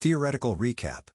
Theoretical recap.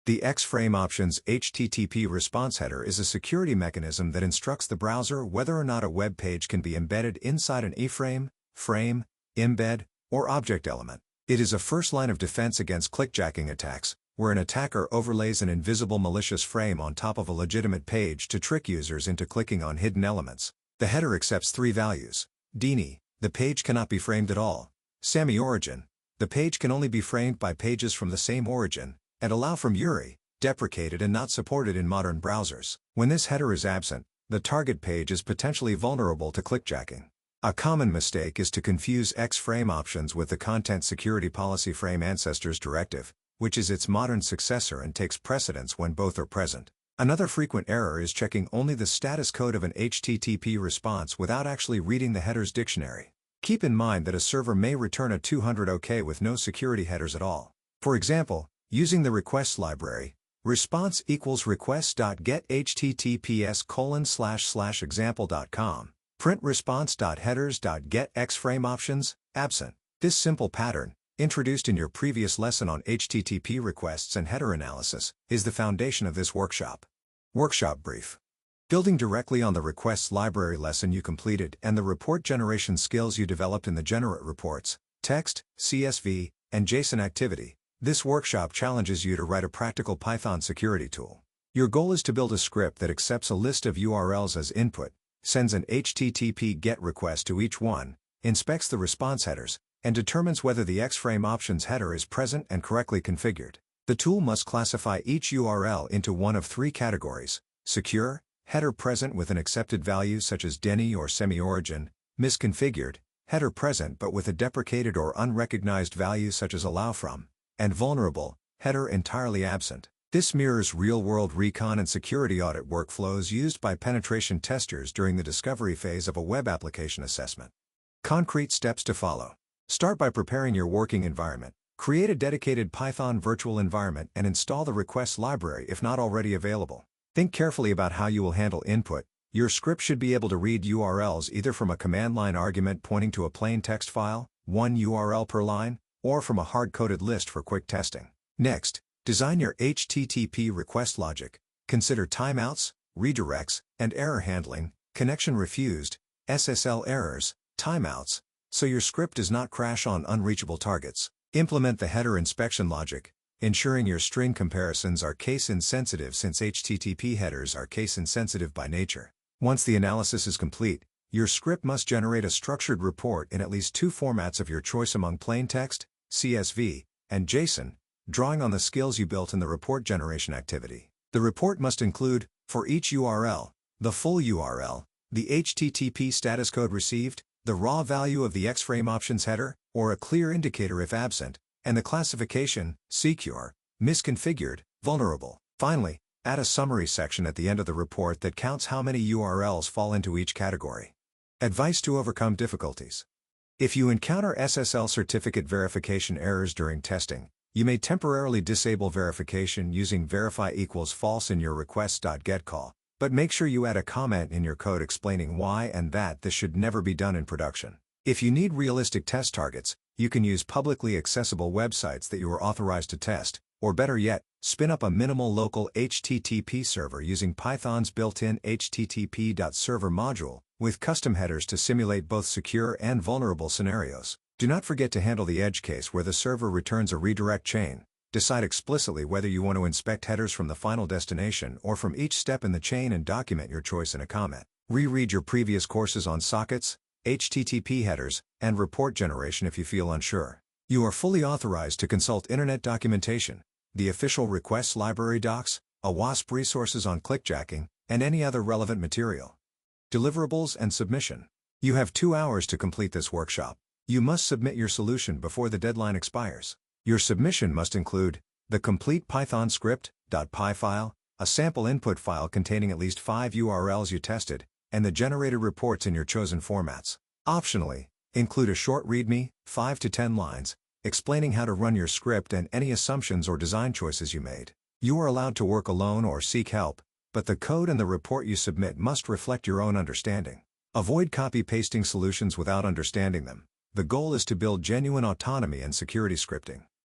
The X-Frame Options HTTP response header is a security mechanism that instructs the browser whether or not a web page can be embedded inside an iframe, frame, embed, or object element. It is a first line of defense against clickjacking attacks, where an attacker overlays an invisible malicious frame on top of a legitimate page to trick users into clicking on hidden elements. The header accepts three values. DINI, the page cannot be framed at all. Semi-origin, the page can only be framed by pages from the same origin, and allow from URI, deprecated and not supported in modern browsers. When this header is absent, the target page is potentially vulnerable to clickjacking. A common mistake is to confuse X-Frame Options with the Content Security Policy Frame Ancestors Directive, which is its modern successor and takes precedence when both are present. Another frequent error is checking only the status code of an HTTP response without actually reading the header's dictionary. Keep in mind that a server may return a 200 OK with no security headers at all. For example, using the requests library, response equals request.get https://example.com, print response.headers.get X-Frame Options, absent. This simple pattern, introduced in your previous lesson on HTTP requests and header analysis, is the foundation of this workshop. Workshop brief. Building directly on the requests library lesson you completed and the report generation skills you developed in the Generate Reports, Text, CSV, and JSON activity, this workshop challenges you to write a practical Python security tool. Your goal is to build a script that accepts a list of URLs as input, sends an HTTP GET request to each one, inspects the response headers, and determines whether the X-Frame Options header is present and correctly configured. The tool must classify each URL into one of three categories: secure, header present with an accepted value such as DINI or semi-origin; misconfigured, header present but with a deprecated or unrecognized value such as allow from; and vulnerable, header entirely absent. This mirrors real-world recon and security audit workflows used by penetration testers during the discovery phase of a web application assessment. Concrete steps to follow. Start by preparing your working environment. Create a dedicated Python virtual environment and install the requests library if not already available. Think carefully about how you will handle input. Your script should be able to read URLs either from a command line argument pointing to a plain text file, one URL per line, or from a hard-coded list for quick testing. Next, design your HTTP request logic. Consider timeouts, redirects, and error handling, connection refused, SSL errors, timeouts, so your script does not crash on unreachable targets. Implement the header inspection logic, ensuring your string comparisons are case-insensitive since HTTP headers are case-insensitive by nature. Once the analysis is complete, your script must generate a structured report in at least two formats of your choice among plain text, CSV, and JSON, drawing on the skills you built in the report generation activity. The report must include, for each URL, the full URL, the HTTP status code received, the raw value of the X-Frame Options header, or a clear indicator if absent, and the classification, secure, misconfigured, vulnerable. Finally, add a summary section at the end of the report that counts how many URLs fall into each category. Advice to overcome difficulties. If you encounter SSL certificate verification errors during testing, you may temporarily disable verification using verify equals false in your requests.get call, but make sure you add a comment in your code explaining why and that this should never be done in production. If you need realistic test targets, you can use publicly accessible websites that you are authorized to test, or better yet, spin up a minimal local HTTP server using Python's built-in http.server module, with custom headers to simulate both secure and vulnerable scenarios. Do not forget to handle the edge case where the server returns a redirect chain. Decide explicitly whether you want to inspect headers from the final destination or from each step in the chain and document your choice in a comment. Reread your previous courses on sockets, HTTP headers, and report generation if you feel unsure. You are fully authorized to consult Internet documentation, the official requests library docs, OWASP resources on clickjacking, and any other relevant material. Deliverables and submission. You have 2 hours to complete this workshop. You must submit your solution before the deadline expires. Your submission must include the complete Python script, .py file, a sample input file containing at least 5 URLs you tested, and the generated reports in your chosen formats. Optionally, include a short README, 5 to 10 lines, explaining how to run your script and any assumptions or design choices you made. You are allowed to work alone or seek help, but the code and the report you submit must reflect your own understanding. Avoid copy-pasting solutions without understanding them. The goal is to build genuine autonomy and security scripting.